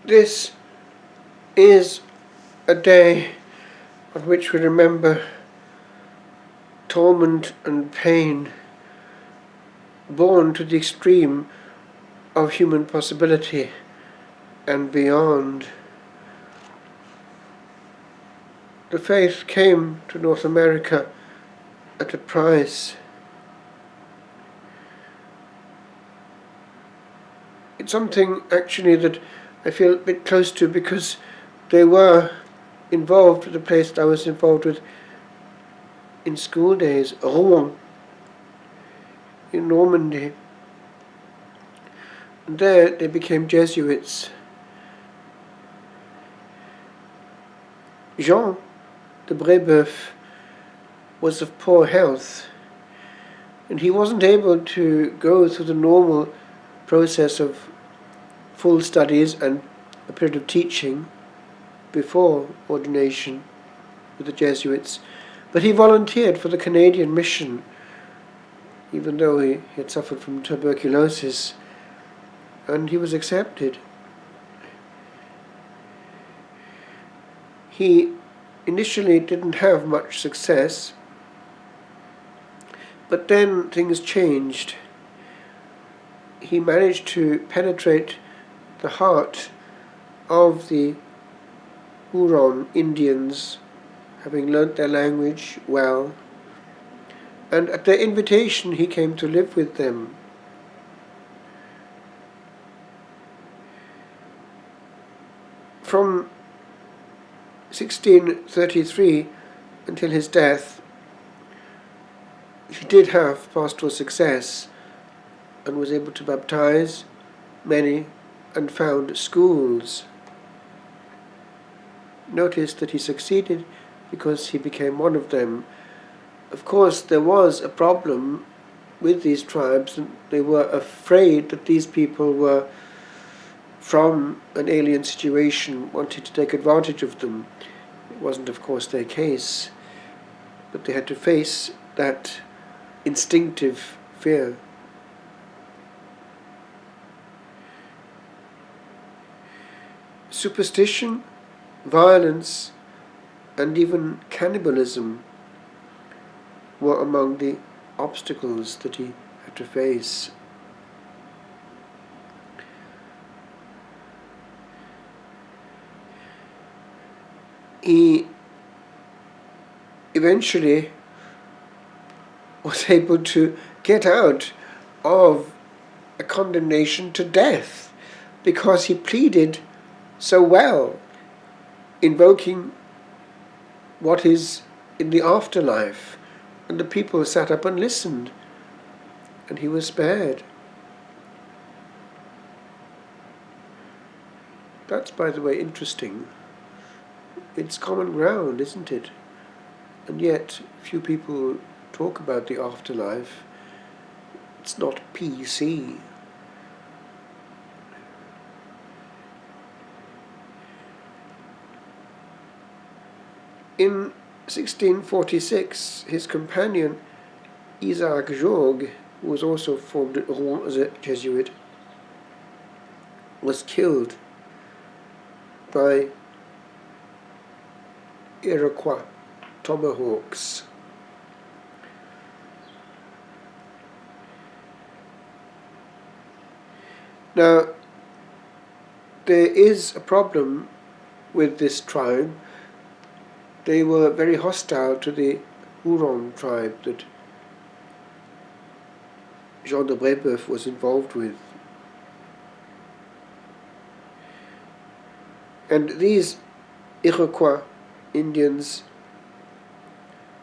This is a day on which we remember torment and pain born to the extreme of human possibility and beyond. The faith came to North America at a price. It's something actually that I feel a bit close to because they were involved with the place that I was involved with in school days, Rouen, in Normandy. And there they became Jesuits. Jean de Brébeuf was of poor health, and he wasn't able to go through the normal process of full studies and a period of teaching before ordination with the Jesuits, but he volunteered for the Canadian mission, even though he had suffered from tuberculosis, and he was accepted. He initially didn't have much success, but then things changed. He managed to penetrate the heart of the Huron Indians, having learnt their language well, and at their invitation he came to live with them. From 1633 until his death, he did have pastoral success and was able to baptize many and found schools. Notice that he succeeded because he became one of them. Of course, there was a problem with these tribes, and they were afraid that these people were from an alien situation, wanted to take advantage of them. It wasn't, of course, their case, but they had to face that instinctive fear. Superstition, violence, and even cannibalism were among the obstacles that he had to face. He eventually was able to get out of a condemnation to death because he pleaded so well, invoking what is in the afterlife, and the people sat up and listened, and he was spared. That's, by the way, interesting. It's common ground, isn't it? And yet, few people talk about the afterlife. It's not PC. In 1646, his companion, Isaac Jogues, who was also formed at Rouen as a Jesuit, was killed by Iroquois tomahawks. Now, there is a problem with this tribe. They were very hostile to the Huron tribe that Jean de Brébeuf was involved with. And these Iroquois Indians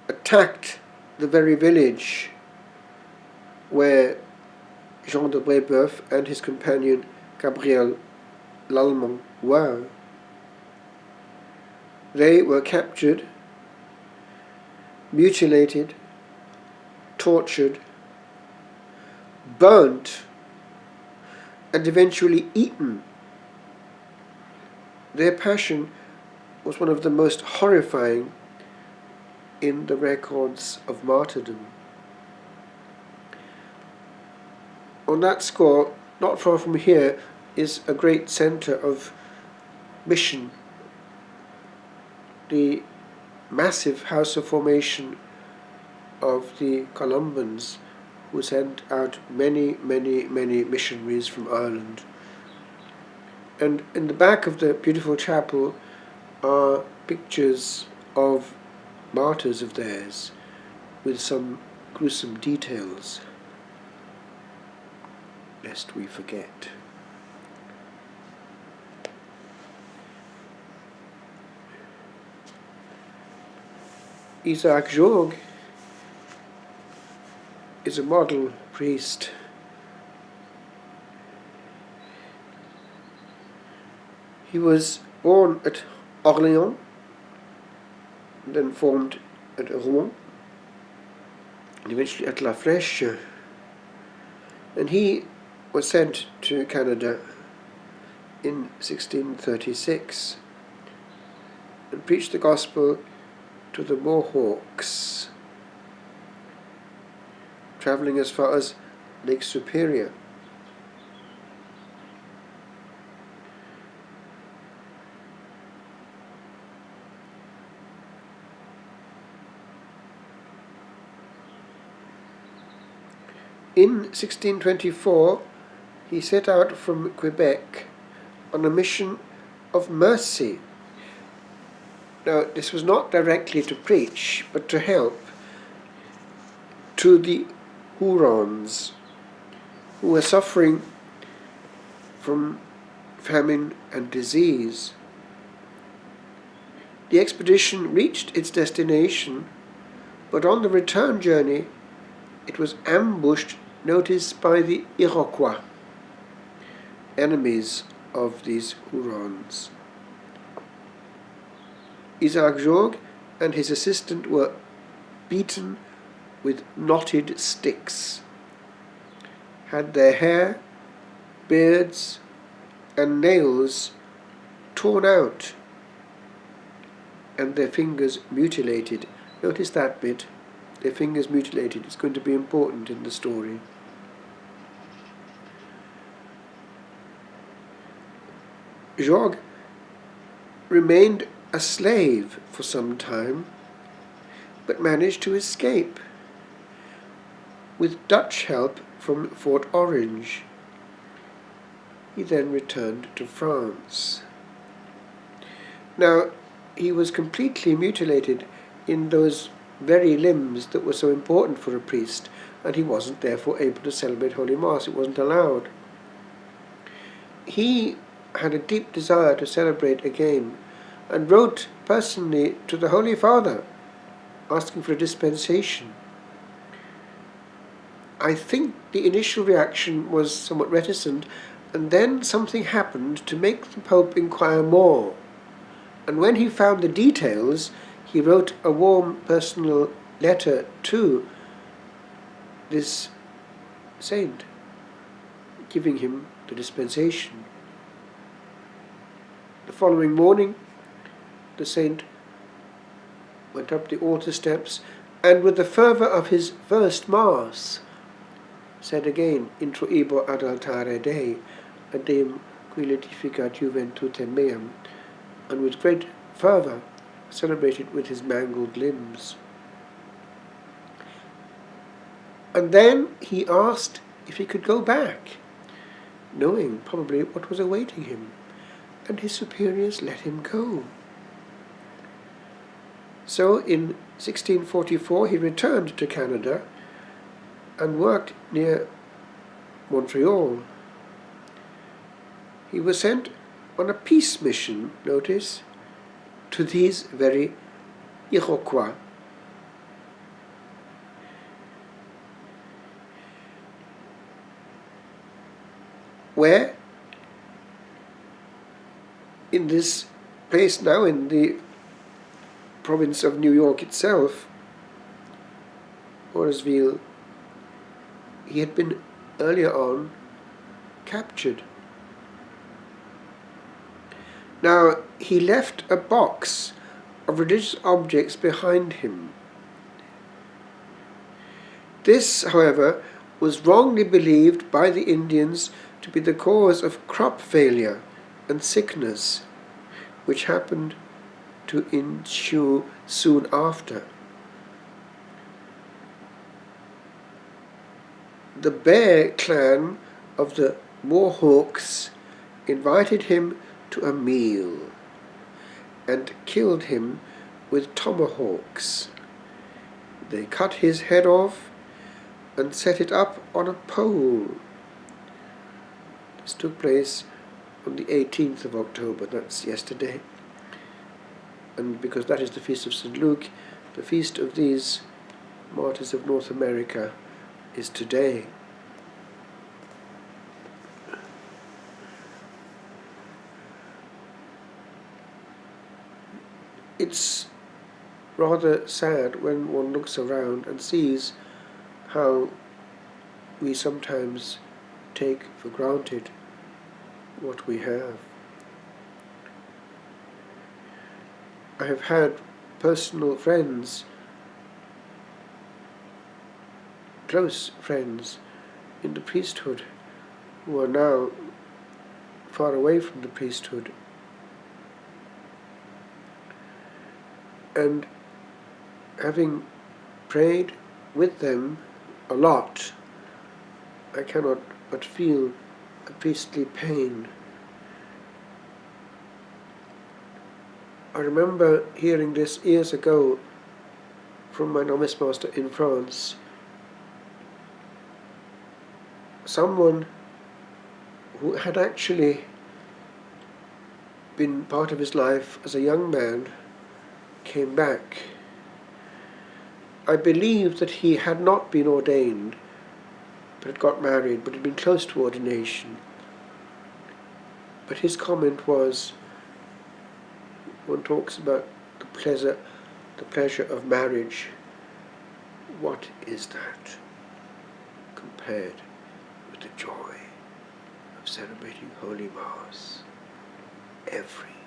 attacked the very village where Jean de Brébeuf and his companion Gabriel Lallemand were. They were captured, mutilated, tortured, burnt, and eventually eaten. Their passion was one of the most horrifying in the records of martyrdom. On that score, not far from here, is a great centre of mission, the massive house of formation of the Columbans, who sent out many missionaries from Ireland. And in the back of the beautiful chapel are pictures of martyrs of theirs with some gruesome details, lest we forget. Isaac Jogues is a model priest. He was born at Orléans, then formed at Rouen, and eventually at La Flèche. And he was sent to Canada in 1636 and preached the gospel to the Mohawks, travelling as far as Lake Superior. In 1624, he set out from Quebec on a mission of mercy. Now, this was not directly to preach, but to help to the Hurons, who were suffering from famine and disease. The expedition reached its destination, but on the return journey it was ambushed, notice, by the Iroquois, enemies of these Hurons. Isaac Jogues and his assistant were beaten with knotted sticks, had their hair, beards, and nails torn out, and their fingers mutilated. Notice that bit, their fingers mutilated. It's going to be important in the story. Jogues remained a slave for some time, but managed to escape with Dutch help from Fort Orange. He then returned to France. Now, he was completely mutilated in those very limbs that were so important for a priest, and he wasn't therefore able to celebrate Holy Mass. It wasn't allowed. He had a deep desire to celebrate again, and wrote personally to the Holy Father, asking for a dispensation. I think the initial reaction was somewhat reticent, and then something happened to make the Pope inquire more. And when he found the details, he wrote a warm personal letter to this saint, giving him the dispensation. The following morning, the saint went up the altar steps, and with the fervour of his first Mass, said again, Intro ibo ad altare Dei, ad Deum qui letificat juventutem meam, and with great fervour celebrated with his mangled limbs. And then he asked if he could go back, knowing probably what was awaiting him, and his superiors let him go. So in 1644 he returned to Canada and worked near Montreal. He was sent on a peace mission, notice, to these very Iroquois. Where, in this place now in the province of New York itself, Orisville, he had been earlier on captured. Now, he left a box of religious objects behind him. This, however, was wrongly believed by the Indians to be the cause of crop failure and sickness, which happened to ensue soon after. The Bear clan of the Mohawks invited him to a meal and killed him with tomahawks. They cut his head off and set it up on a pole. This took place on the 18th of October, that's yesterday. And because that is the feast of St. Luke, the feast of these martyrs of North America is today. It's rather sad when one looks around and sees how we sometimes take for granted what we have. I have had personal friends, close friends in the priesthood, who are now far away from the priesthood. And having prayed with them a lot, I cannot but feel a priestly pain. I remember hearing this years ago from my novice master in France. Someone who had actually been part of his life as a young man came back. I believe that he had not been ordained, but had got married, but had been close to ordination. But his comment was, one talks about the pleasure of marriage. What is that compared with the joy of celebrating Holy Mass every